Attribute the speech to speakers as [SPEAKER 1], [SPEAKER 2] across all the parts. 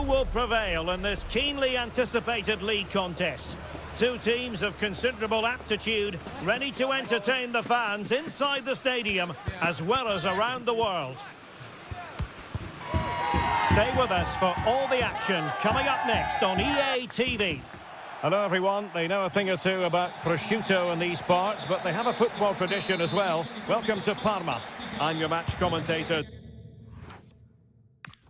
[SPEAKER 1] will prevail in this keenly anticipated league contest? Two teams of considerable aptitude, ready to entertain the fans inside the stadium as well as around the world. Stay with us for all the action coming up next on EA TV. Hello everyone, they know a thing or two about prosciutto in these parts, but they have a football tradition as well. Welcome to Parma. I'm your match commentator,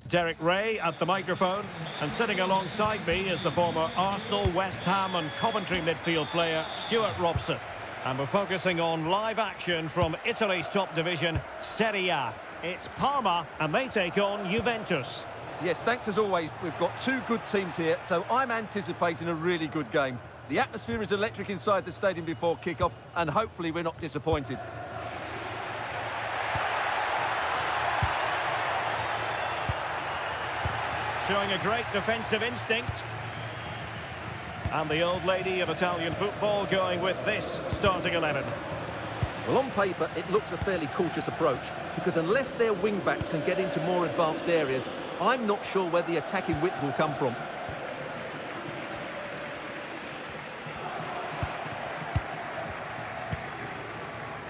[SPEAKER 1] Derek Ray, at the microphone, and sitting alongside me is the former Arsenal, West Ham and Coventry midfield player Stuart Robson. And we're focusing on live action from Italy's top division, Serie A. It's Parma and they take on Juventus.
[SPEAKER 2] Yes, thanks as always. We've got two good teams here, so I'm anticipating a really good game. The atmosphere is electric inside the stadium before kick-off, and hopefully we're not disappointed.
[SPEAKER 1] Showing a great defensive instinct. And the old lady of Italian football going with this starting 11.
[SPEAKER 2] Well, on paper, it looks a fairly cautious approach, because unless their wing-backs can get into more advanced areas, I'm not sure where the attacking width will come from.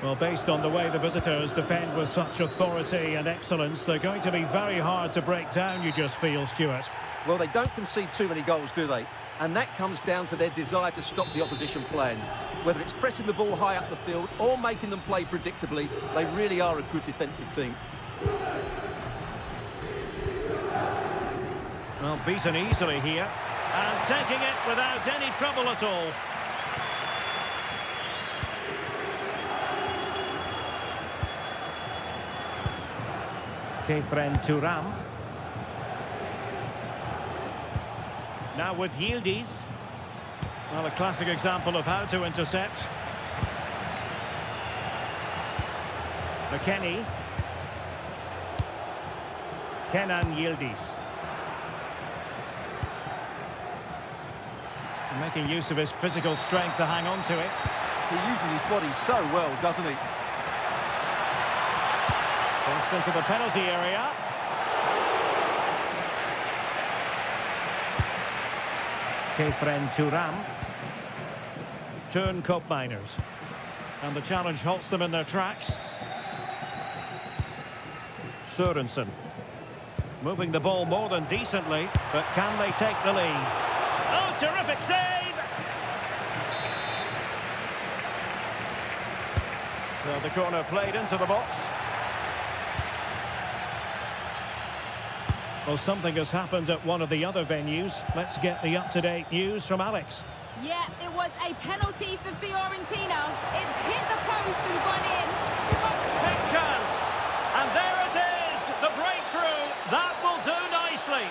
[SPEAKER 1] Well, based on the way the visitors defend with such authority and excellence, they're going to be very hard to break down, you just feel, Stuart.
[SPEAKER 2] Well, they don't concede too many goals, do they? And that comes down to their desire to stop the opposition playing. Whether it's pressing the ball high up the field or making them play predictably, they really are a good defensive team.
[SPEAKER 1] Well, beaten easily here, and taking it without any trouble at all. Thuram. Now with Yildiz. Well, a classic example of how to intercept. McKennie. Kenan Yildiz. Making use of his physical strength to hang on to it.
[SPEAKER 2] He uses his body so well, doesn't he?
[SPEAKER 1] Crossed into the penalty area. Thuram. Turn Koopmeiners. And the challenge halts them in their tracks. Sørensen. Moving the ball more than decently, but can they take the lead? Oh, terrific save! So the corner played into the box. Well, something has happened at one of the other venues. Let's get the up-to-date news from Alex.
[SPEAKER 3] Yeah, it was a penalty for Fiorentina. It's hit the post and gone in.
[SPEAKER 1] Big chance! And there it is! The breakthrough! That will do nicely!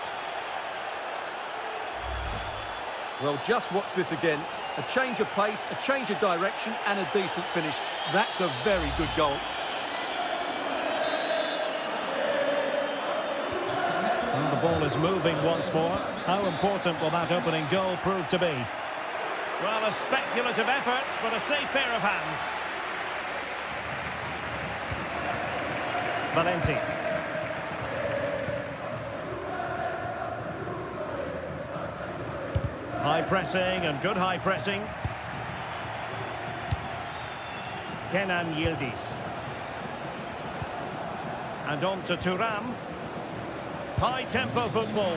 [SPEAKER 2] Well, just watch this again. A change of pace, a change of direction, and a decent finish. That's a very good goal.
[SPEAKER 1] And the ball is moving once more. How important will that opening goal prove to be? Well, a speculative effort, but a safe pair of hands. Valenti. High pressing and good high pressing. Kenan Yildiz. And on to Thuram. High tempo football.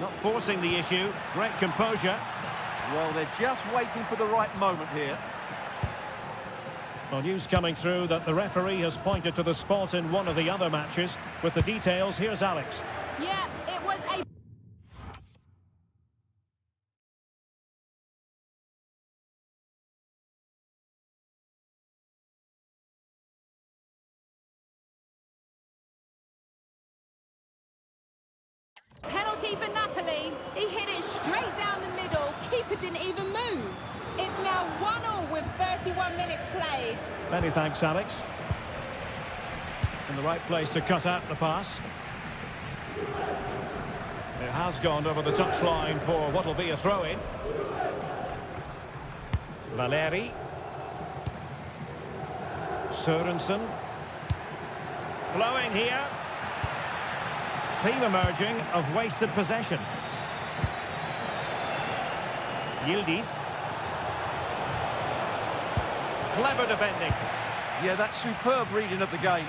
[SPEAKER 1] Not forcing the issue, great composure.
[SPEAKER 2] Well, they're just waiting for the right moment here.
[SPEAKER 1] Well, news coming through that the referee has pointed to the spot in one of the other matches. With the details, here's Alex.
[SPEAKER 3] Yeah, it was a... penalty for Napoli. He hit it straight down the middle. Keeper didn't even move. It's now 1-1 with 31 minutes played.
[SPEAKER 1] Many thanks, Alex. In the right place to cut out the pass. It has gone over the touchline for what will be a throw-in. Valeri. Sørensen. Flowing here. Theme emerging of wasted possession. Yildiz. Clever defending.
[SPEAKER 2] Yeah, that's superb reading of the game.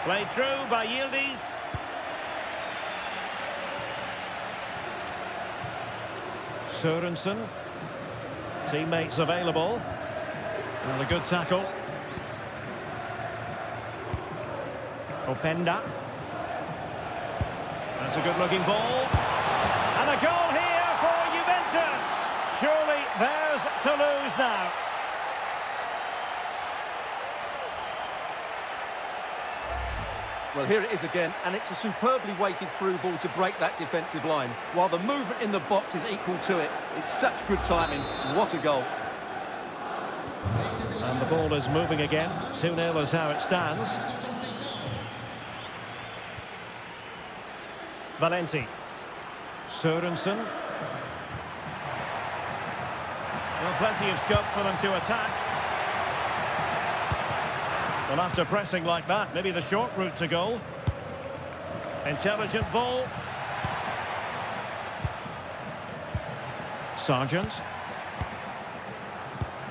[SPEAKER 1] Played through by Yildiz. Sørensen. Teammates available. And a good tackle. Openda. That's a good-looking ball. And a goal here for Juventus. Surely theirs to lose now.
[SPEAKER 2] Well, here it is again, and it's a superbly weighted through ball to break that defensive line. While the movement in the box is equal to it, it's such good timing. What a goal.
[SPEAKER 1] And the ball is moving again. 2-0 is how it stands. Valenti. Sørensen. Well, plenty of scope for them to attack. Well, after pressing like that, maybe the short route to goal. Intelligent ball. Sargent.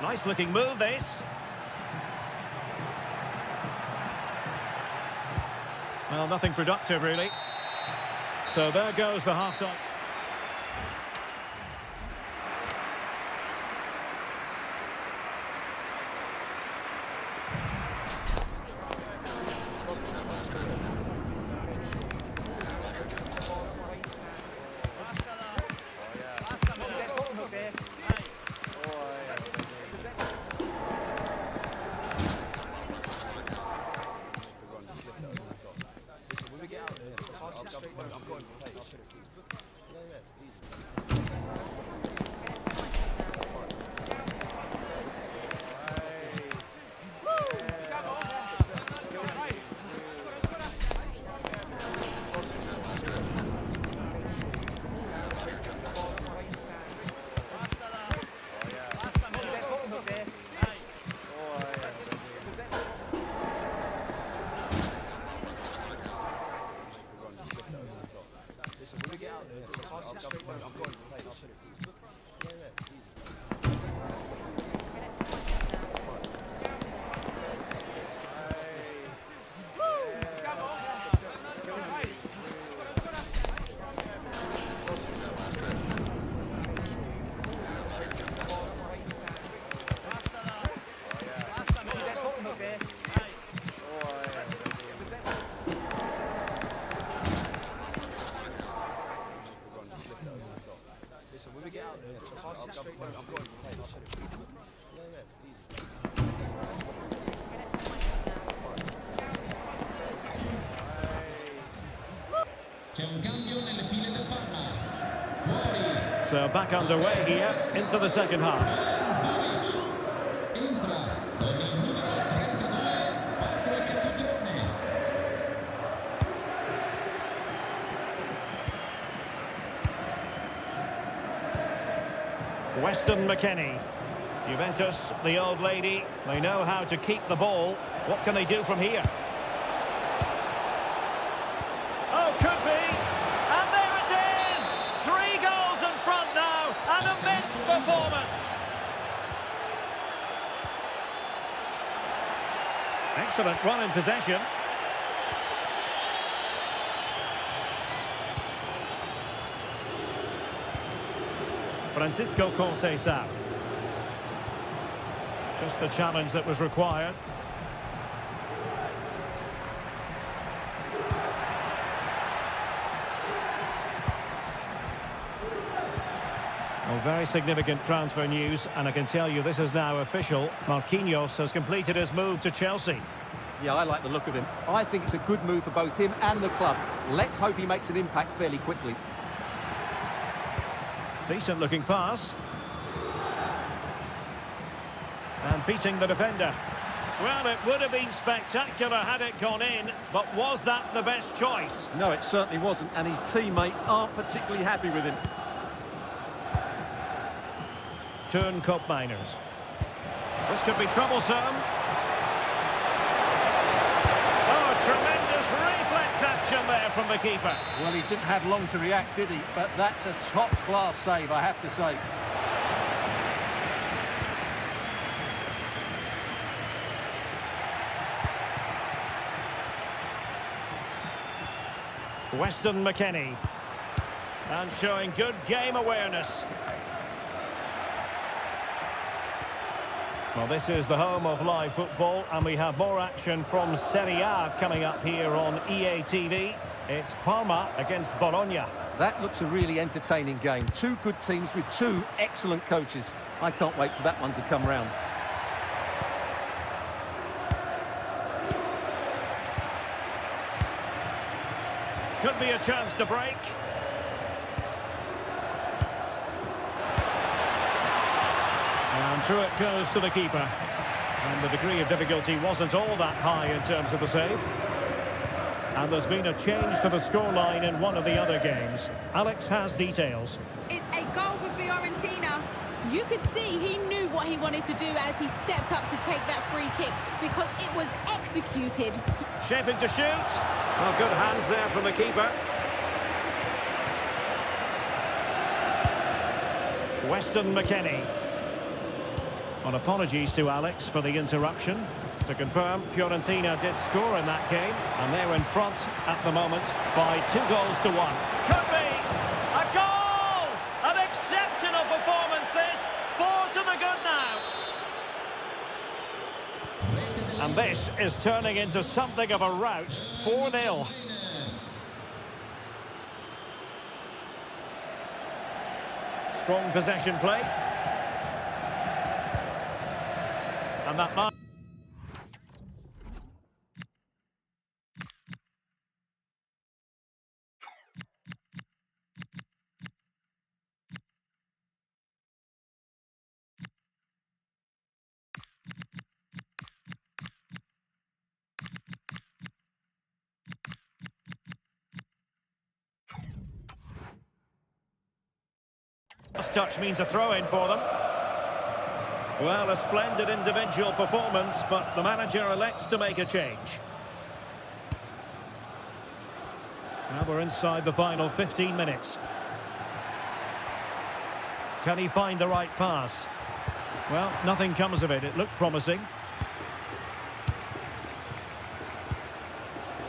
[SPEAKER 1] Nice looking move, this. Well, nothing productive, really. So there goes the half-time. So back underway here into the second half. Weston McKennie. Juventus, the old lady, they know how to keep the ball. What can they do from here? Oh, could be! And there it is! 3 goals in front now, an immense performance! Excellent run in possession. Francisco Conceição. Just the challenge that was required. Well, very significant transfer news, and I can tell you this is now official. Marquinhos has completed his move to Chelsea.
[SPEAKER 2] Yeah, I like the look of him. I think it's a good move for both him and the club. Let's hope he makes an impact fairly quickly.
[SPEAKER 1] Decent looking pass. And and beating the defender. Well, it would have been spectacular had it gone in, but was that the best choice?
[SPEAKER 2] No, it certainly wasn't, and his teammates aren't particularly happy with him.
[SPEAKER 1] Turn Miners. This could be troublesome. Oh, tremendous reflex action there from the keeper.
[SPEAKER 2] Well, he didn't have long to react, did he? But that's a top-class save, I have to say.
[SPEAKER 1] Weston McKennie. And showing good game awareness. Well, this is the home of live football, and we have more action from Serie A coming up here on EA TV. It's Parma against Bologna.
[SPEAKER 2] That looks a really entertaining game. Two good teams with two excellent coaches. I can't wait for that one to come round.
[SPEAKER 1] Could be a chance to break. And through it goes to the keeper. And the degree of difficulty wasn't all that high in terms of the save. And there's been a change to the scoreline in one of the other games. Alex has details.
[SPEAKER 3] It's a goal for Fiorentina. You could see he knew what he wanted to do as he stepped up to take that free kick because it was executed.
[SPEAKER 1] Shaping to shoot. Oh, good hands there from the keeper. Weston McKennie. Well, apologies to Alex for the interruption. To confirm, Fiorentina did score in that game, and they're in front at the moment by 2-1. Could be a goal! An exceptional performance this. 4 to the good now. And this is turning into something of a rout. 4-0. Strong possession play. And that might... Last touch means a throw-in for them. Well, a splendid individual performance, but the manager elects to make a change. Now we're inside the final 15 minutes. Can he find the right pass? Well, nothing comes of it. It looked promising.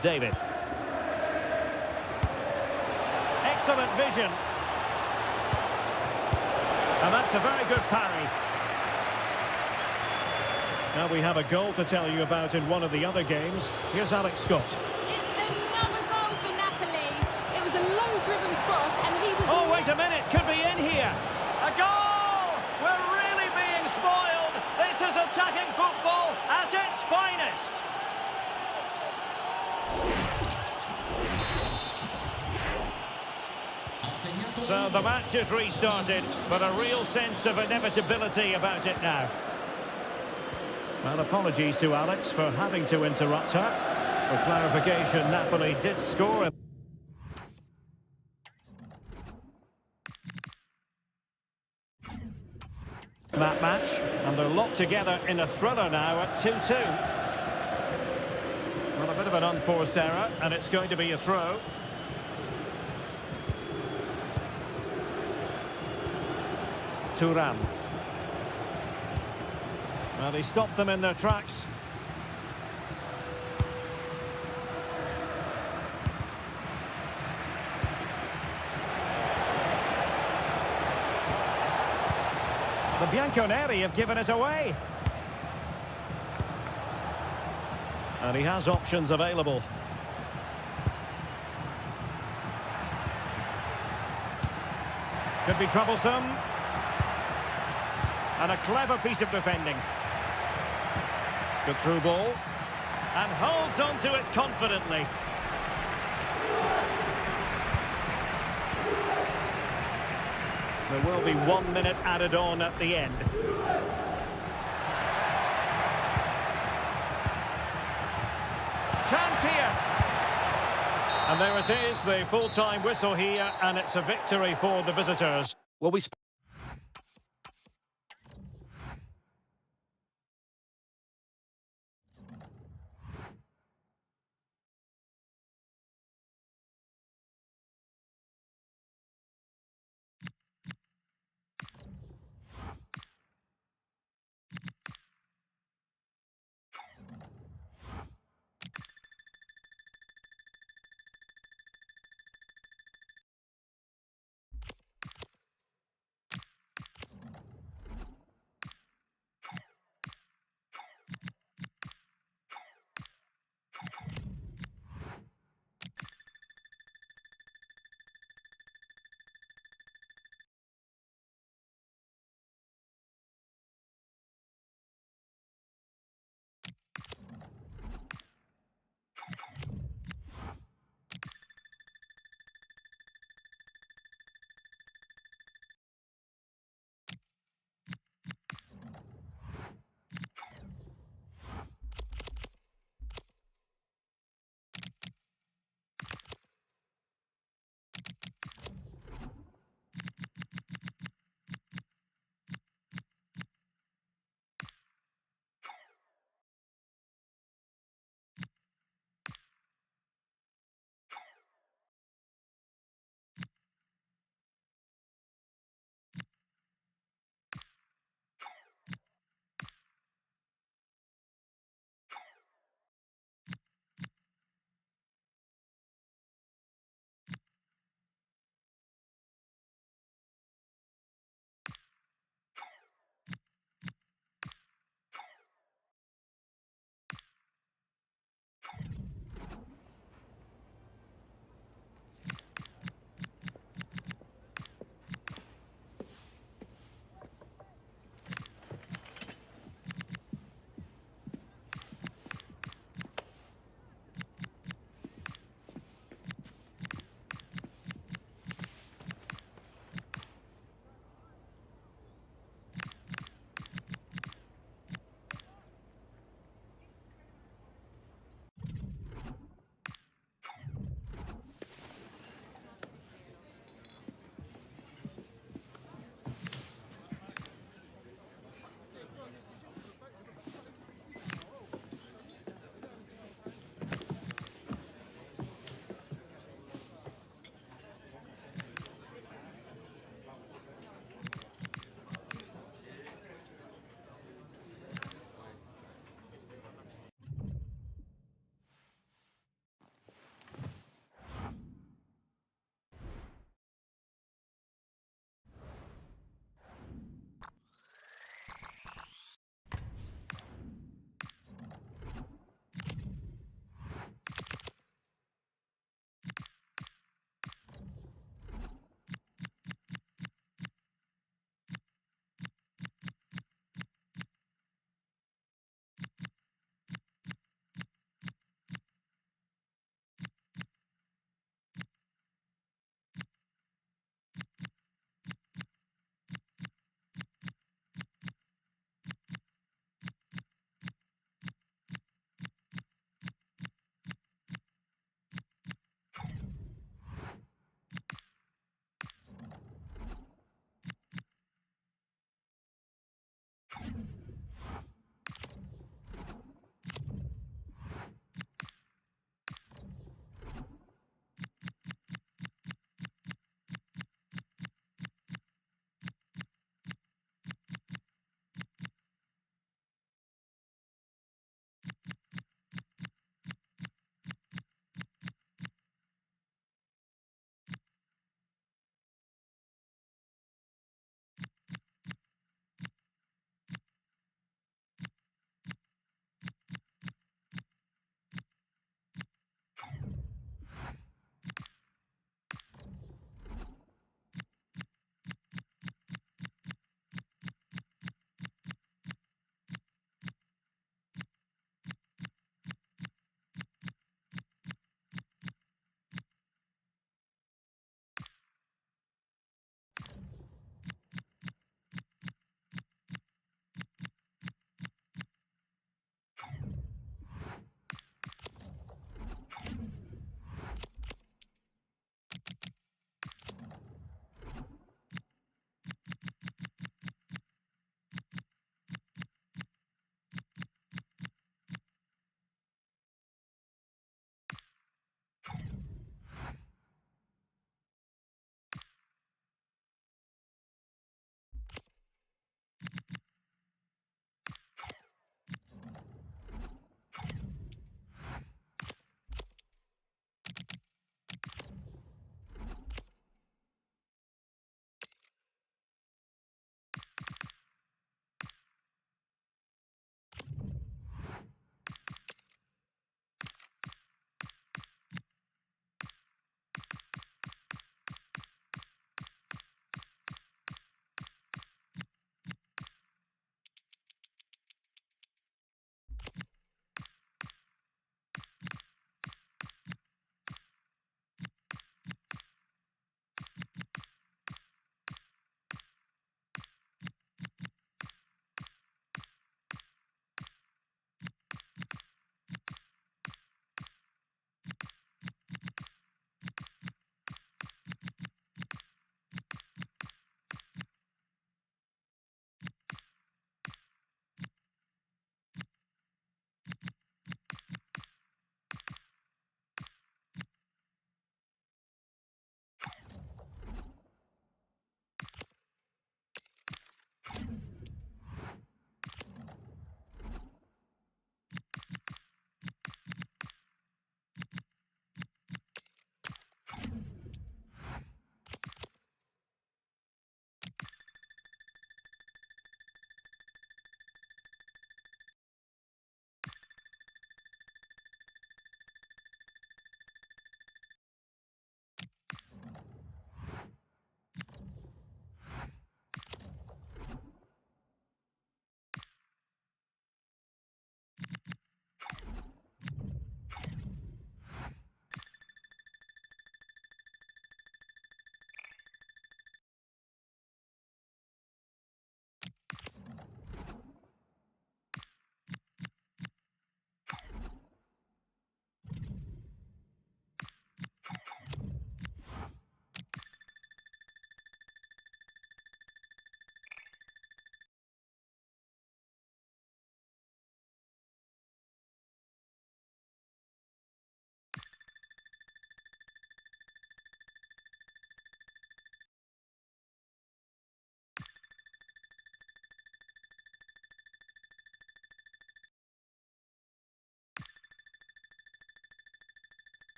[SPEAKER 1] David. Excellent vision. And that's a very good parry. Now we have a goal to tell you about in one of the other games. Here's Alex Scott.
[SPEAKER 3] It's another goal for Napoli. It was a low-driven cross, and he was...
[SPEAKER 1] Oh, wait a minute. Could be in here. A goal! We're really being spoiled. This is attacking football at its finest. So the match is restarted, but a real sense of inevitability about it now. Well, apologies to Alex for having to interrupt her. For clarification, Napoli did score. That match, and they're locked together in a thriller now at 2-2. Well, a bit of an unforced error, and it's going to be a throw. Thuram. Well, he stopped them in their tracks. The Bianconeri have given it away. And he has options available. Could be troublesome. And a clever piece of defending. Good through ball. And holds on to it confidently. There will be 1 minute added on at the end. And there it is, the full-time whistle here, and it's a victory for the visitors.
[SPEAKER 2] Well, we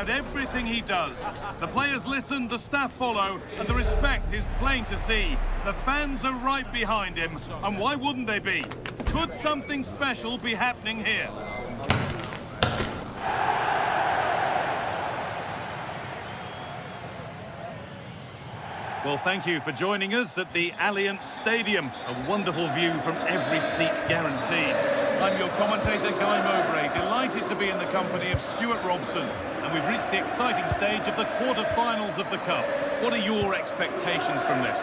[SPEAKER 4] about everything he does. The players listen, the staff follow, and the respect is plain to see. The fans are right behind him, and why wouldn't they be? Could something special be happening here? Well, thank you for joining us at the Allianz Stadium. A wonderful view from every seat guaranteed. I'm your commentator, Guy Mowbray, delighted to be in the company of Stuart Robson. And we've reached the exciting stage of the quarter-finals of the Cup. What are your expectations from this?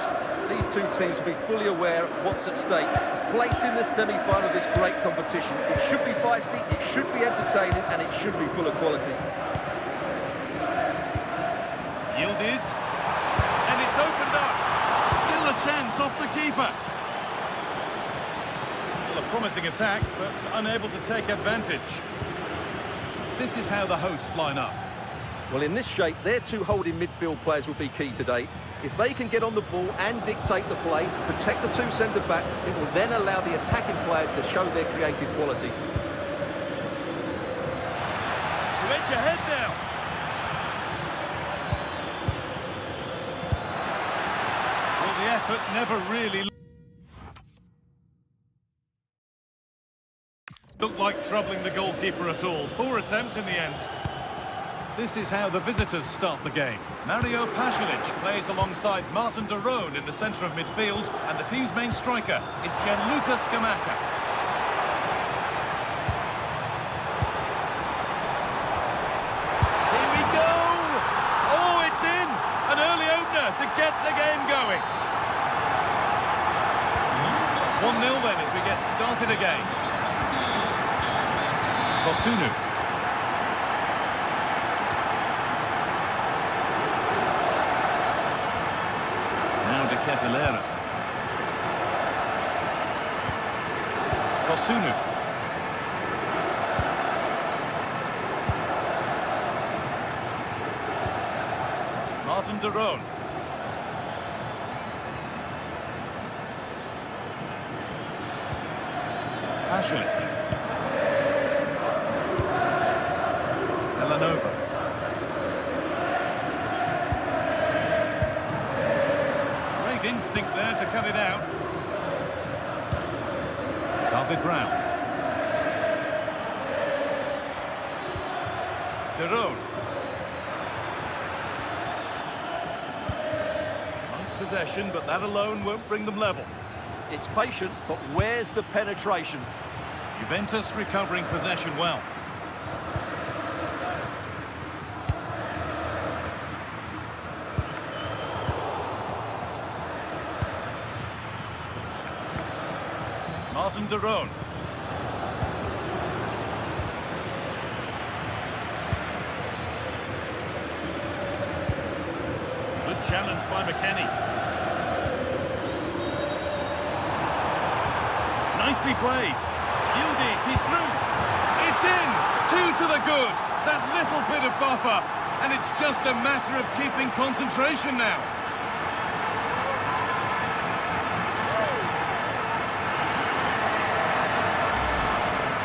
[SPEAKER 2] These two teams will be fully aware of what's at stake. Place in the semi-final of this great competition. It should be feisty, it should be entertaining, and it should be full of quality.
[SPEAKER 4] Yield is... opened up. Still a chance off the keeper. Well, a promising attack, but unable to take advantage. This is how the hosts line up.
[SPEAKER 2] Well, in this shape, their two holding midfield players will be key today. If they can get on the ball and dictate the play, protect the two centre-backs, it will then allow the attacking players to show their creative quality.
[SPEAKER 4] To edge ahead now. The effort never really looked like troubling the goalkeeper at all. Poor attempt in the end. This is how the visitors start the game. Mario Pasalic plays alongside Martin de Roon in the centre of midfield, and the team's main striker is Gianluca Scamacca. Here we go! Oh, it's in! An early opener to get the game going. 1-0 then as we get started again. Kosunu. Now De Ketelaere. Kosunu. Martin de Roon. Pasalic. Elanova. Great instinct there to cut it out. David Brown. De Roon. Nice possession, but that alone won't bring them level.
[SPEAKER 2] It's patient, but where's the penetration?
[SPEAKER 4] Juventus recovering possession well. Martin de Roon. Good challenge by McKennie. Nicely played. Yildiz, he's through. It's in. 2 to the good. That little bit of buffer. And it's just a matter of keeping concentration now.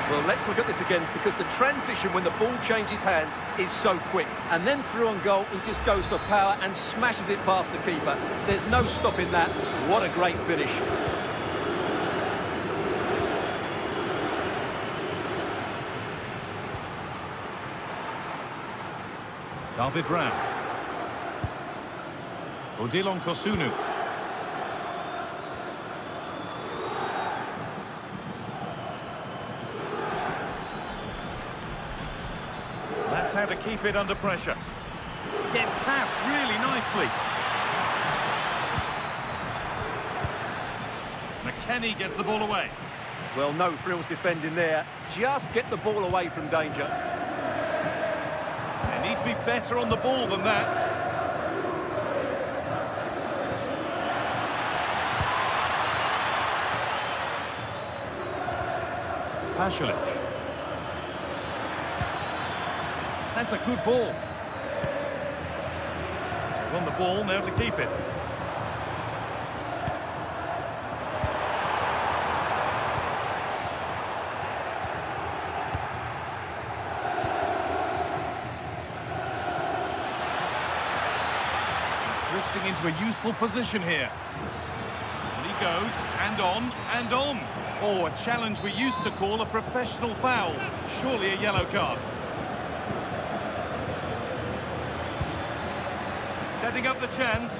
[SPEAKER 2] Well, let's look at this again, because the transition when the ball changes hands is so quick. And then through on goal, he just goes for power and smashes it past the keeper. There's no stopping that. What a great finish.
[SPEAKER 4] David Brown. Odilon Kosunu. That's how to keep it under pressure. Gets past really nicely. McKennie gets the ball away.
[SPEAKER 2] Well, no frills defending there. Just get the ball away from danger.
[SPEAKER 4] They need to be better on the ball than that. Pasalic. That's a good ball. On the ball now to keep it. getting into a useful position here. And he goes, and on, and on. Oh, a challenge we used to call a professional foul. Surely a yellow card. Setting up the chance.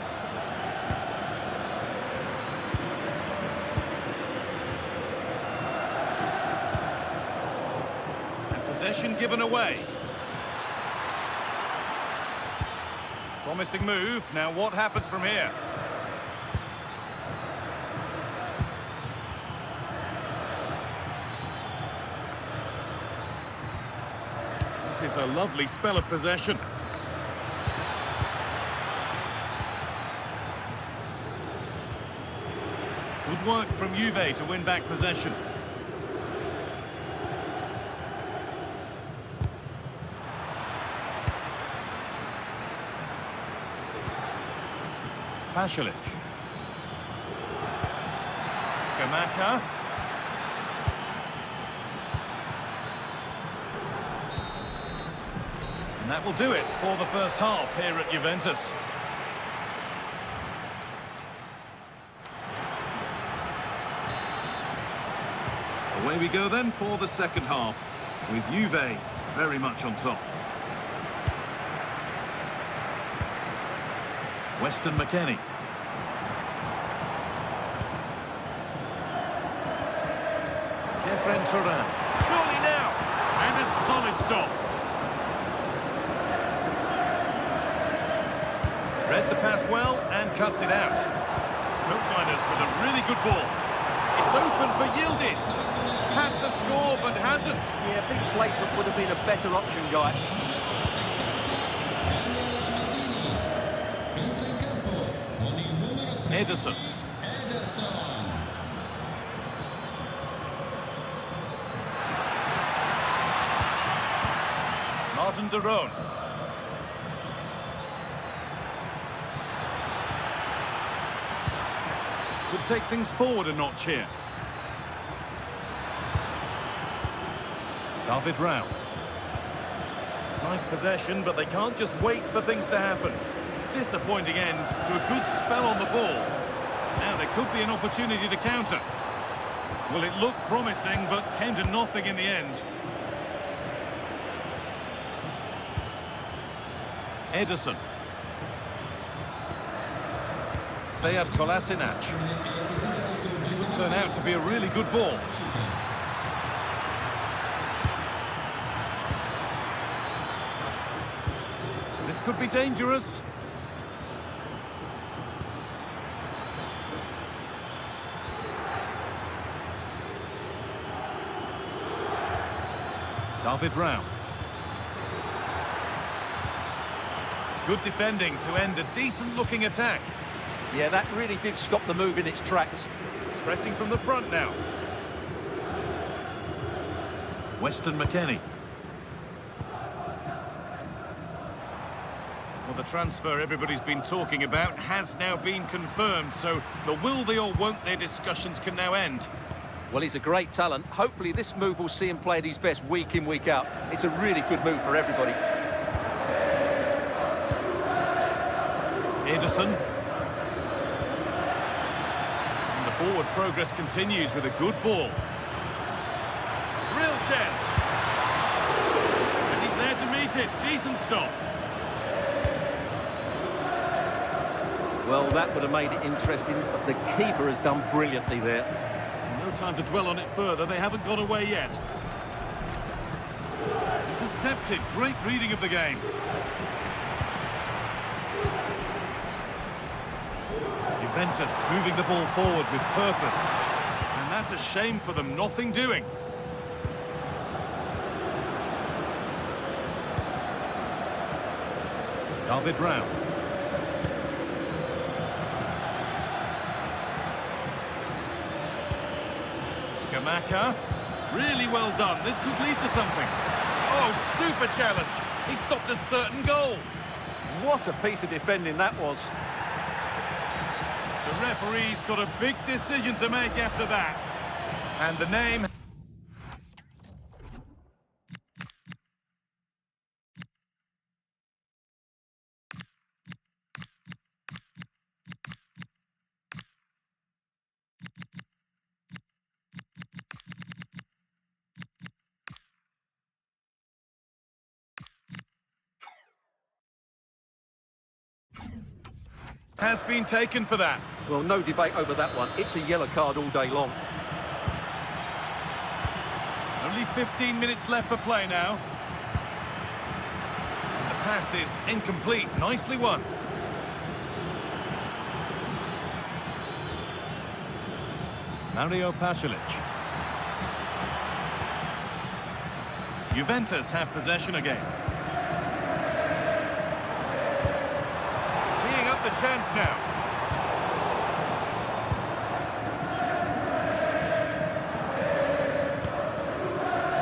[SPEAKER 4] And possession given away. Promising move. Now what happens from here? This is a lovely spell of possession. Good work from Juve to win back possession. Pasalic. Scamacca. And that will do it for the first half here at Juventus. Away we go then for the second half, with Juve very much on top. Weston McKennie. Kefren Turan. Surely now! And a solid stop. Read the pass well and cuts it out. Milkminers with a really good ball. It's open for Yildiz. Had to score but hasn't.
[SPEAKER 2] Yeah, I think placement would have been a better option, Guy.
[SPEAKER 4] Ederson. Martin de Roon. Could take things forward a notch here. David Rao. It's nice possession, but they can't just wait for things to happen. Disappointing end to a good spell on the ball. Now there could be an opportunity to counter. Well, it looked promising, but came to nothing in the end. Ederson. Sead Kolasinac. Could turn out to be a really good ball. This could be dangerous. David Rao. Good defending to end a decent-looking attack.
[SPEAKER 2] Yeah, that really did stop the move in its tracks.
[SPEAKER 4] Pressing from the front now. Weston McKennie. Well, the transfer everybody's been talking about has now been confirmed, so the will they or won't they discussions can now end.
[SPEAKER 2] Well, he's a great talent. Hopefully this move will see him play at his best week in, week out. It's a really good move for everybody.
[SPEAKER 4] Ederson. And the forward progress continues with a good ball. Real chance. And he's there to meet it. Decent stop.
[SPEAKER 2] Well, that would have made it interesting, but the keeper has done brilliantly there.
[SPEAKER 4] No time to dwell on it further. They haven't got away yet. Intercepted. Great reading of the game. Juventus moving the ball forward with purpose. And that's a shame for them. Nothing doing. David Rao. Scamacca. Really well done. This could lead to something. Oh, super challenge. He stopped a certain goal.
[SPEAKER 2] What a piece of defending that was.
[SPEAKER 4] The referee's got a big decision to make after that. And the name... has been taken for that.
[SPEAKER 2] Well, no debate over that one. It's a yellow card all day long.
[SPEAKER 4] Only 15 minutes left for play now. The pass is incomplete. Nicely won. Mario Pasalic. Juventus have possession again. Teeing up the chance now.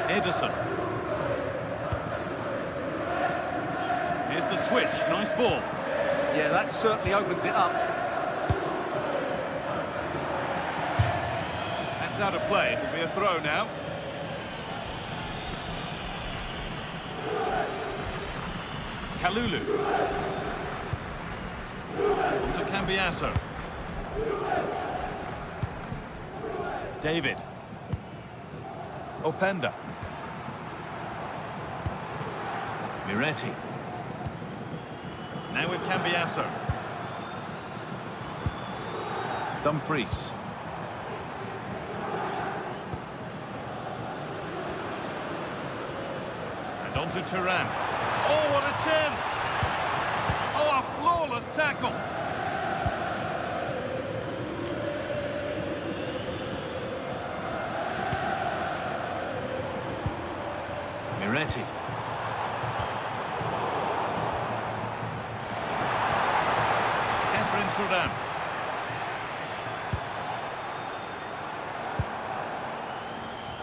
[SPEAKER 4] Edison. Here's the switch. Nice ball.
[SPEAKER 2] Yeah, that certainly opens it up.
[SPEAKER 4] That's out of play. It'll be a throw now. Kalulu. On to Cambiasso. David. Openda. Miretti. Now with Cambiasso. Dumfries. And on to Turan. Oh, what a chance! Oh, a flawless tackle. Miretti. Turan.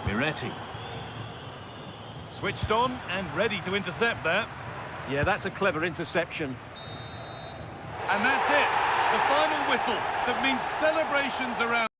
[SPEAKER 4] Miretti. Switched on and ready to intercept that.
[SPEAKER 2] Yeah, that's a clever interception.
[SPEAKER 4] And that's it. The final whistle that means celebrations around.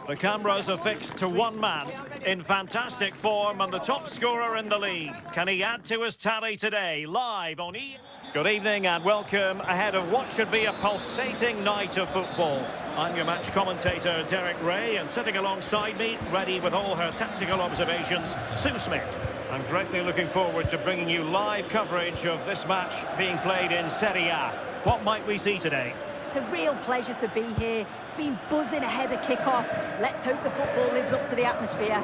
[SPEAKER 1] The cameras are fixed to one man in fantastic form and the top scorer in the league. Can he add to his tally today? Live on E. Good evening and welcome ahead of what should be a pulsating night of football. I'm your match commentator, Derek Ray, and sitting alongside me, ready with all her tactical observations, Sue Smith. I'm greatly looking forward to bringing you live coverage of this match being played in Serie A. What might we see today?
[SPEAKER 5] It's a real pleasure to be here. It's been buzzing ahead of kick-off. Let's hope the football lives up to the atmosphere.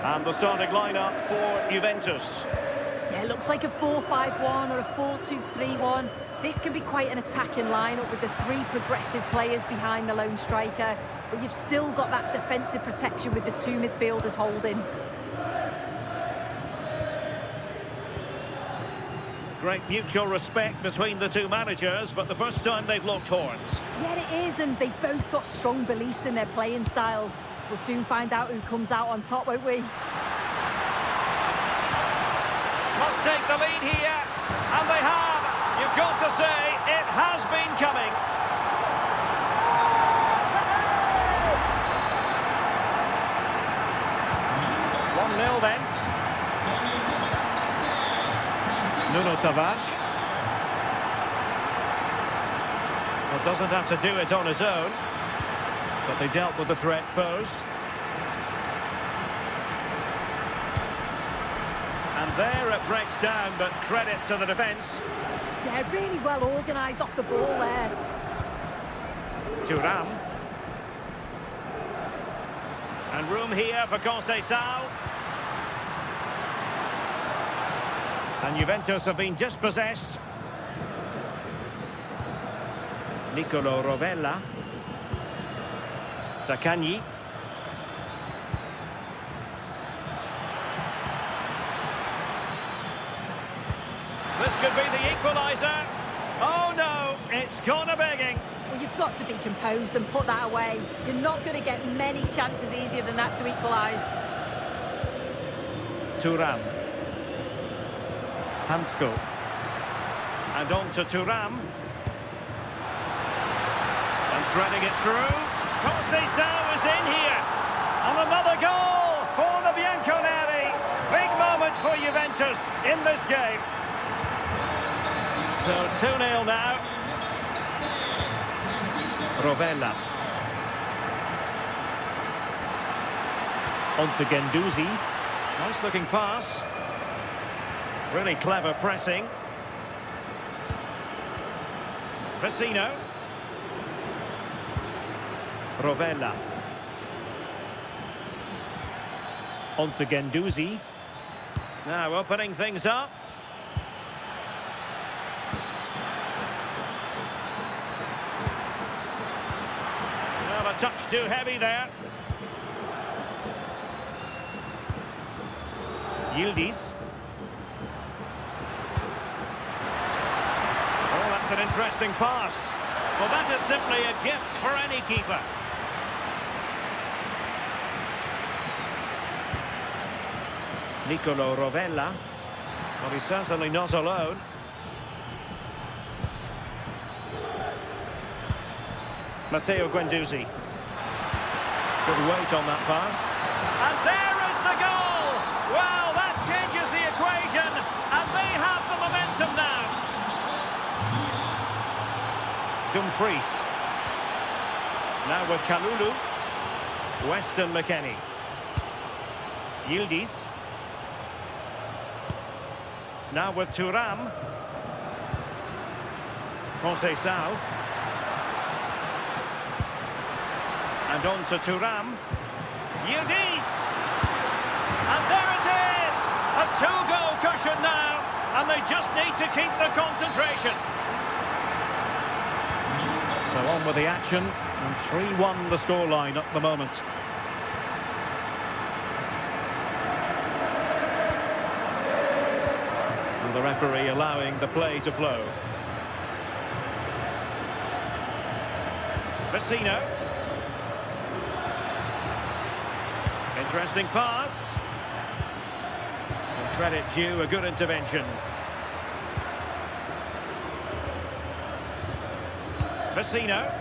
[SPEAKER 1] And the starting lineup for Juventus.
[SPEAKER 5] Yeah, it looks like a 4-5-1 or a 4-2-3-1. This can be quite an attacking lineup with the three progressive players behind the lone striker. But you've still got that defensive protection with the two midfielders holding.
[SPEAKER 1] Great mutual respect between the two managers, but the first time they've locked horns.
[SPEAKER 5] Yeah, it is, and they've both got strong beliefs in their playing styles. We'll soon find out who comes out on top, won't we?
[SPEAKER 1] take the lead here, and they have. You've got to say, it has been coming. Nil then. Nuno Tavares. Well, doesn't have to do it on his own, but they dealt with the threat posed. And there it breaks down, but credit to the defence.
[SPEAKER 5] Yeah, really well organised off the ball there.
[SPEAKER 1] Thuram. And room here for Conceição. And Juventus have been dispossessed. Nicolo Rovella. Zaccagni. This could be the equaliser. Oh no, it's gone a-begging.
[SPEAKER 5] Well, you've got to be composed and put that away. You're not going to get many chances easier than that to equalise.
[SPEAKER 1] Thuram. Hansko. And on to Thuram. And threading it through. Conceição is in here. And another goal for the Bianconeri. Big moment for Juventus in this game. So 2-0 now. Rovella. On to Guendouzi. Nice looking pass. Really clever pressing. Vecino. Rovella. On to Guendouzi. Now opening things up. Well, a touch too heavy there. Yildiz. Oh, that's an interesting pass. Well, that is simply a gift for any keeper. Nicolo Rovella. Well, he's certainly not alone. Matteo Guendouzi. Good weight on that pass. And there is the goal! Well, that changes the equation, and they have the momentum now. Dumfries. Now with Kalulu. Weston McKennie. Yildiz. Now with Thuram. Conceição. And on to Thuram. Yildiz! And there it is! A two-goal cushion now, and they just need to keep the concentration. So on with the action, and 3-1 the scoreline at the moment. And the referee allowing the play to flow. Vecino. Interesting pass. And credit due, a good intervention. Vecino.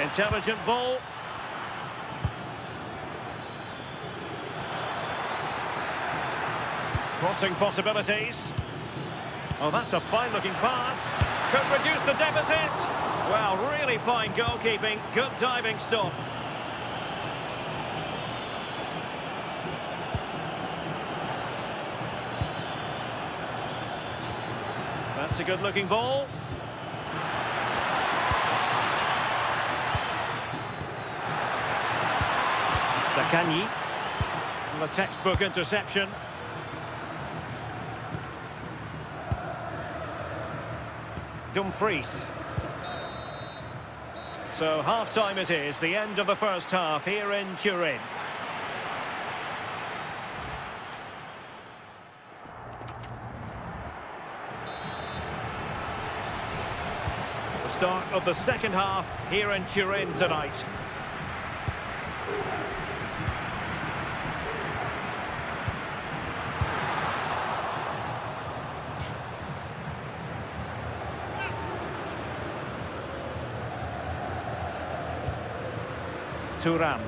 [SPEAKER 1] Intelligent ball. Crossing possibilities. Oh, that's a fine-looking pass. Could reduce the deficit. Well, really fine goalkeeping. Good diving stop. That's a good-looking ball. Zaccagni. And a textbook interception. Dumfries. So half-time it is, the end of the first half here in Turin. The start of the second half here in Turin tonight. Thuram.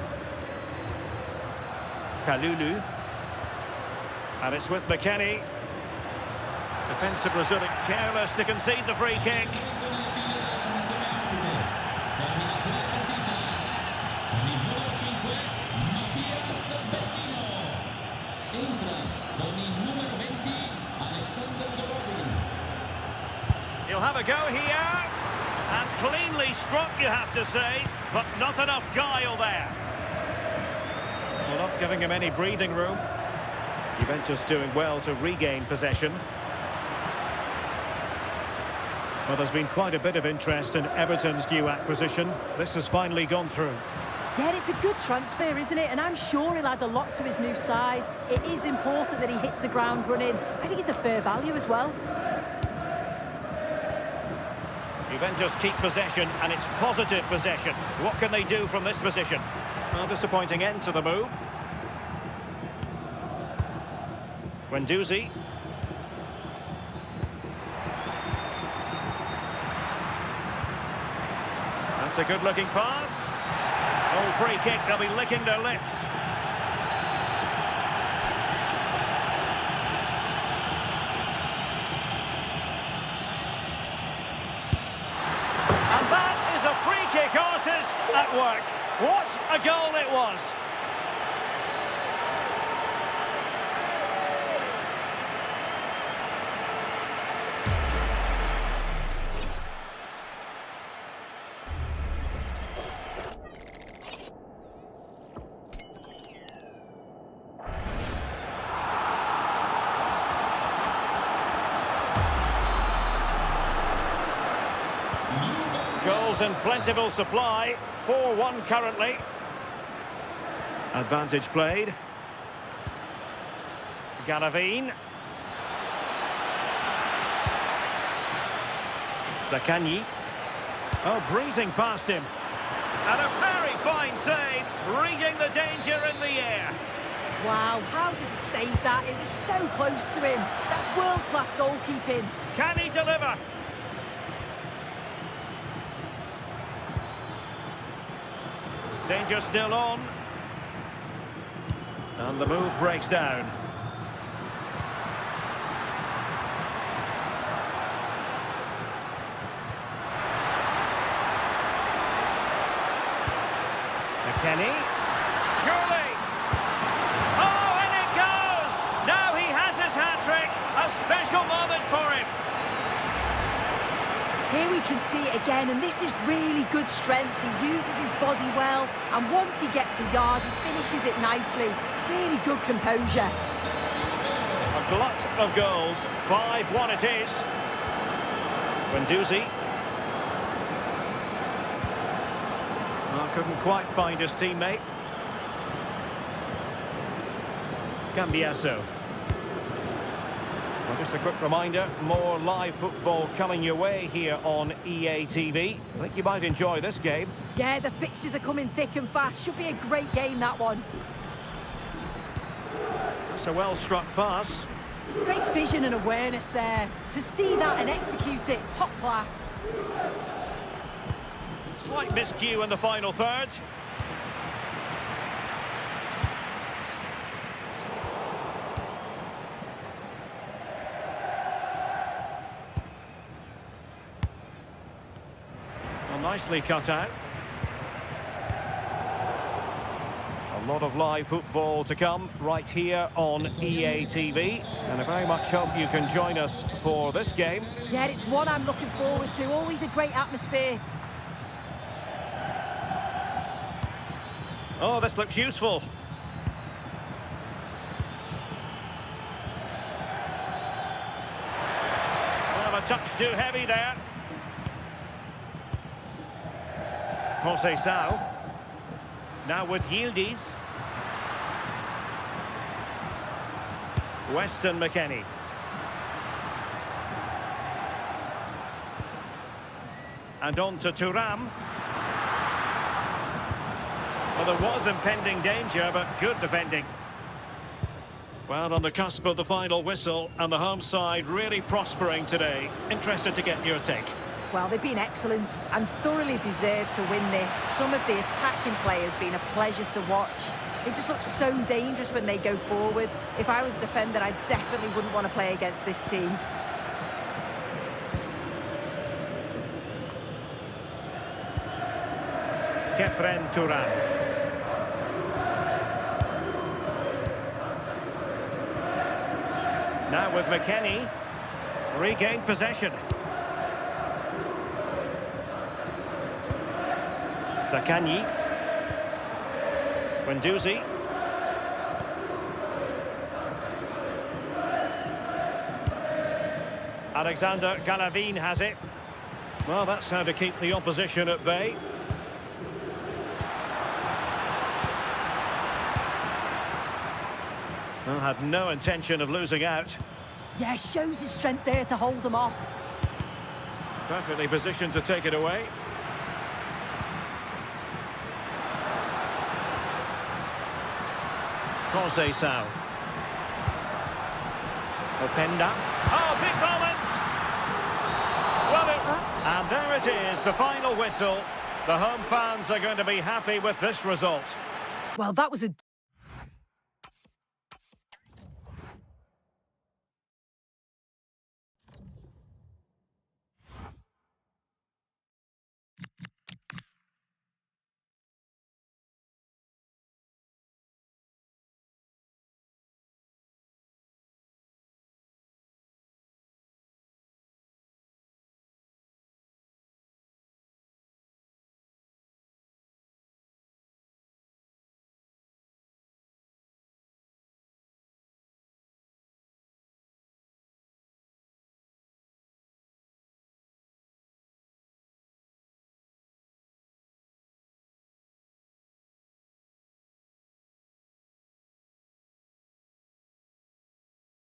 [SPEAKER 1] Kalulu. And it's with McKennie. Defensive Brazil careless to concede the free kick. He'll have a go here. And cleanly struck, you have to say, but not enough guile there. Well, not giving him any breathing room. Juventus doing well to regain possession. Well, there's been quite a bit of interest in Everton's new acquisition. This has finally gone through.
[SPEAKER 5] Yeah, it's a good transfer, isn't it? And I'm sure he'll add a lot to his new side. It is important that he hits the ground running. I think it's a fair value as well.
[SPEAKER 1] Juventus keep possession, and it's positive possession. What can they do from this position? Well, disappointing end to the move. Guendouzi. That's a good-looking pass. Oh, free kick, they'll be licking their lips. And that is a free kick artist at work. What a goal it was. Goals in plentiful supply, 4-1 currently. Advantage played. Galavine. Zaccagni. Oh, breezing past him. And a very fine save, reading the danger in the air.
[SPEAKER 5] Wow, how did he save that? It was so close to him. That's world-class goalkeeping.
[SPEAKER 1] Can he deliver? Danger still on. And the move breaks down. McKennie. Surely. Oh, and it goes! Now he has his hat-trick. A special moment for him.
[SPEAKER 5] Here we can see it again, and this is really good strength. He uses his body well, and once he gets a yard, he finishes it nicely. Really good composure.
[SPEAKER 1] A glut of goals. 5-1 it is. Guendouzi. Oh, couldn't quite find his teammate. Cambiasso. Well, just a quick reminder, more live football coming your way here on EA TV. I think you might enjoy this game.
[SPEAKER 5] Yeah, the fixtures are coming thick and fast. Should be a great game, that one.
[SPEAKER 1] It's a well-struck pass.
[SPEAKER 5] Great vision and awareness there. To see that and execute it, top class.
[SPEAKER 1] Slight miscue in the final third. Nicely cut out. A lot of live football to come right here on EA TV, and I very much hope you can join us for this game.
[SPEAKER 5] Yeah, it's one I'm looking forward to. Always a great atmosphere.
[SPEAKER 1] Oh, this looks useful. Well, a touch too heavy there. Conceição. Now with Yildiz. Weston McKennie. And on to Thuram. Well, there was impending danger, but good defending. Well, on the cusp of the final whistle, and the home side really prospering today. Interested to get your take.
[SPEAKER 5] Well, they've been excellent and thoroughly deserved to win this. Some of the attacking players been a pleasure to watch. They just look so dangerous when they go forward. If I was a defender, I definitely wouldn't want to play against this team.
[SPEAKER 1] Kefren Turan. Now with McKennie. Regained possession. Zakanyi. Guendouzi. Alexander Galavin has it. Well, that's how to keep the opposition at bay. Well, had no intention of losing out.
[SPEAKER 5] Yeah, shows his strength there to hold them off.
[SPEAKER 1] Perfectly positioned to take it away. Conceição. Openda. Oh, big moment! And there it is, the final whistle. The home fans are going to be happy with this result.
[SPEAKER 5] Well, that was a